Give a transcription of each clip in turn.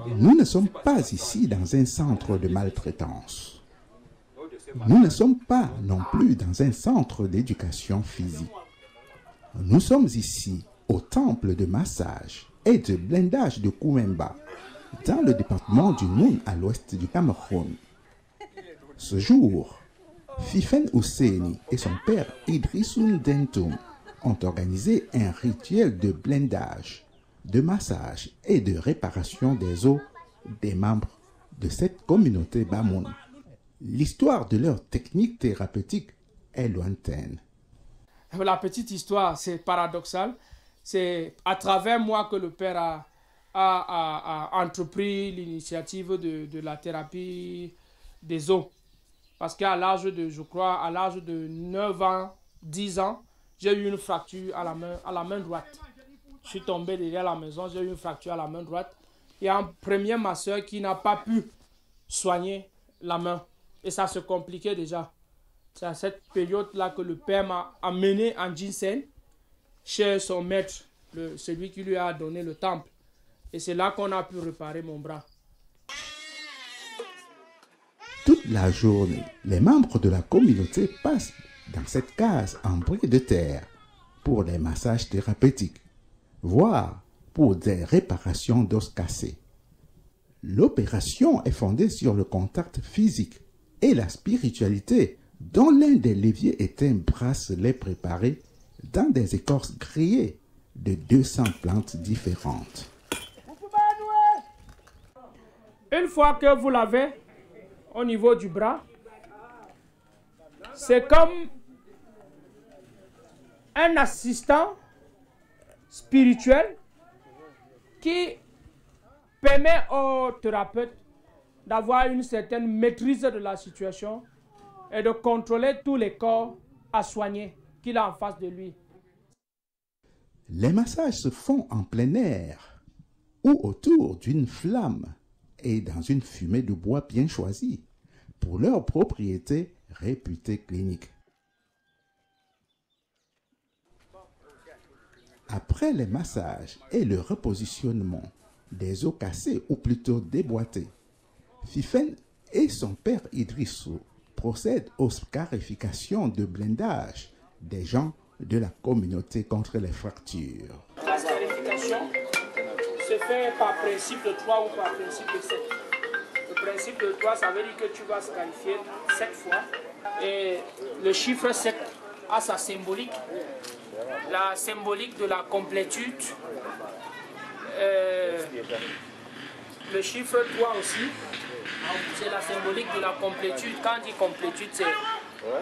Nous ne sommes pas ici dans un centre de maltraitance. Nous ne sommes pas non plus dans un centre d'éducation physique. Nous sommes ici au temple de massage et de blindage de Koumemba, dans le département du Noun à l'ouest du Cameroun. Ce jour, Fifen Ouseni et son père Idrissoun Dentoum ont organisé un rituel de blindage, de massage et de réparation des os des membres de cette communauté Bamoun. L'histoire de leur technique thérapeutique est lointaine. La petite histoire, c'est paradoxal. C'est à travers moi que le père a entrepris l'initiative de la thérapie des os. Parce qu'à l'âge de, je crois, à l'âge de 9 ans, 10 ans, j'ai eu une fracture à la main droite. Je suis tombé derrière la maison, j'ai eu une fracture à la main droite. Il y a un premier masseur qui n'a pas pu soigner la main. Et ça se compliquait déjà. C'est à cette période-là que le père m'a amené en Jinsen chez son maître, celui qui lui a donné le temple. Et c'est là qu'on a pu réparer mon bras. Toute la journée, les membres de la communauté passent dans cette case en briques de terre pour des massages thérapeutiques, voire pour des réparations d'os cassés. L'opération est fondée sur le contact physique et la spiritualité, dont l'un des leviers est un bracelet préparé dans des écorces grillées de 200 plantes différentes. Une fois que vous l'avez au niveau du bras, c'est comme un assistant spirituel qui permet au thérapeute d'avoir une certaine maîtrise de la situation et de contrôler tous les corps à soigner qu'il a en face de lui. Les massages se font en plein air ou autour d'une flamme et dans une fumée de bois bien choisie pour leurs propriétés réputées cliniques. Après les massages et le repositionnement des os cassés ou plutôt déboîtés, Fifen et son père Idrissou procèdent aux scarifications de blindage des gens de la communauté contre les fractures. La scarification se fait par principe de 3 ou par principe de 7. Le principe de 3, ça veut dire que tu vas scarifier 7 fois. Et le chiffre 7 a sa symbolique. La symbolique de la complétude. Le chiffre 3 aussi, c'est la symbolique de la complétude. Quand on dit complétude, c'est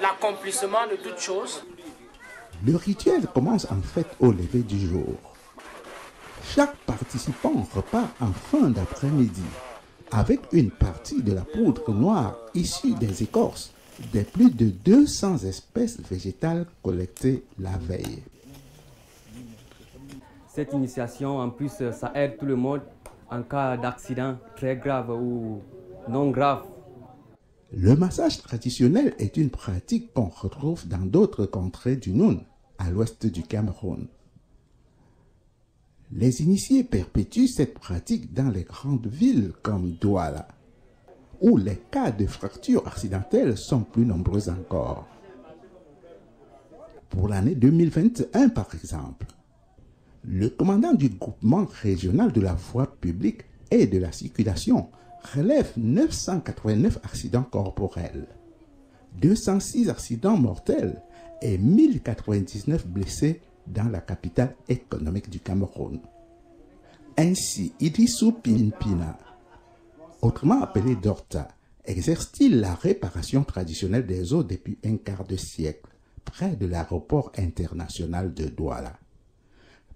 l'accomplissement de toute chose. Le rituel commence en fait au lever du jour. Chaque participant repart en fin d'après-midi avec une partie de la poudre noire issue des écorces des plus de 200 espèces végétales collectées la veille. Cette initiation, en plus, ça aide tout le monde en cas d'accident très grave ou non grave. Le massage traditionnel est une pratique qu'on retrouve dans d'autres contrées du Noun, à l'ouest du Cameroun. Les initiés perpétuent cette pratique dans les grandes villes comme Douala, où les cas de fractures accidentelles sont plus nombreux encore. Pour l'année 2021, par exemple, le commandant du groupement régional de la voie publique et de la circulation relève 989 accidents corporels, 206 accidents mortels et 1099 blessés dans la capitale économique du Cameroun. Ainsi, Idrissou Pinpina, autrement appelé Dorta, exerce-t-il la réparation traditionnelle des os depuis un quart de siècle, près de l'aéroport international de Douala.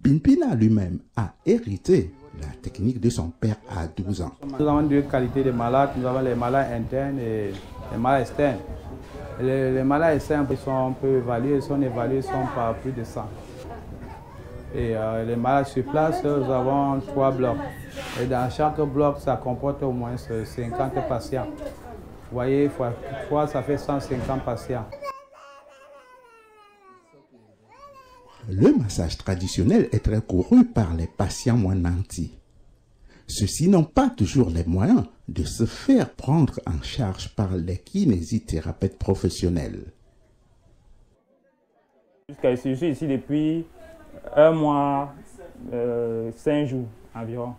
Pinpina lui-même a hérité la technique de son père à 12 ans. Nous avons deux qualités de malades. Nous avons les malades internes et les malades externes. Les malades externes sont peu évalués, sont par plus de 100. Et les malades sur place, nous avons 3 blocs. Et dans chaque bloc, ça comporte au moins 50 patients. Vous voyez, fois 3, ça fait 150 patients. Le massage traditionnel est très couru par les patients moins nantis. Ceux-ci n'ont pas toujours les moyens de se faire prendre en charge par les kinésithérapeutes professionnels. Je suis ici depuis 1 mois, 5 jours environ.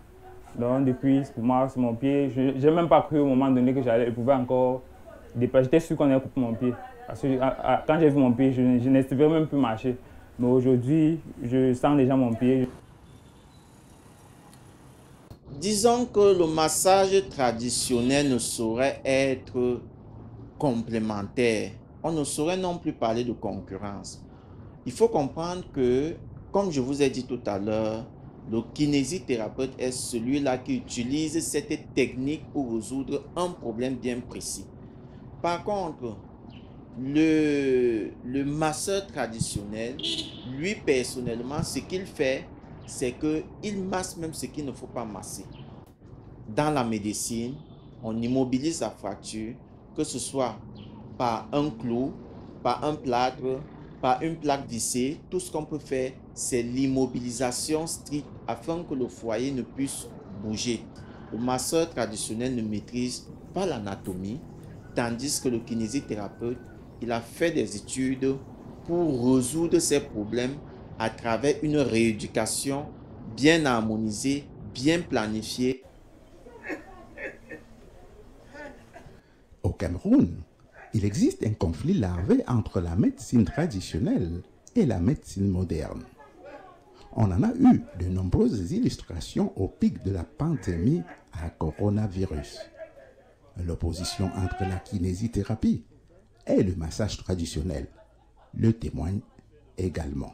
Donc depuis, pour moi, c'est mon pied. Je n'ai même pas cru au moment donné que j'allais pouvoir encore dépasser. J'étais sûr qu'on allait couper mon pied. Parce que quand j'ai vu mon pied, je n'espérais même plus marcher. Mais aujourd'hui, je sens déjà mon pied. Disons que le massage traditionnel ne saurait être complémentaire. On ne saurait non plus parler de concurrence. Il faut comprendre que, comme je vous ai dit tout à l'heure, le kinésithérapeute est celui-là qui utilise cette technique pour résoudre un problème bien précis. Par contre, le masseur traditionnel, lui personnellement, ce qu'il fait, c'est qu'il masse même ce qu'il ne faut pas masser. Dans la médecine, on immobilise la fracture, que ce soit par un clou, par un plâtre, par une plaque vissée. Tout ce qu'on peut faire, c'est l'immobilisation stricte afin que le foyer ne puisse bouger. Le masseur traditionnel ne maîtrise pas l'anatomie, tandis que le kinésithérapeute, il a fait des études pour résoudre ces problèmes à travers une rééducation bien harmonisée, bien planifiée. Au Cameroun, il existe un conflit larvé entre la médecine traditionnelle et la médecine moderne. On en a eu de nombreuses illustrations au pic de la pandémie à coronavirus. L'opposition entre la kinésithérapie et le massage traditionnel le témoigne également.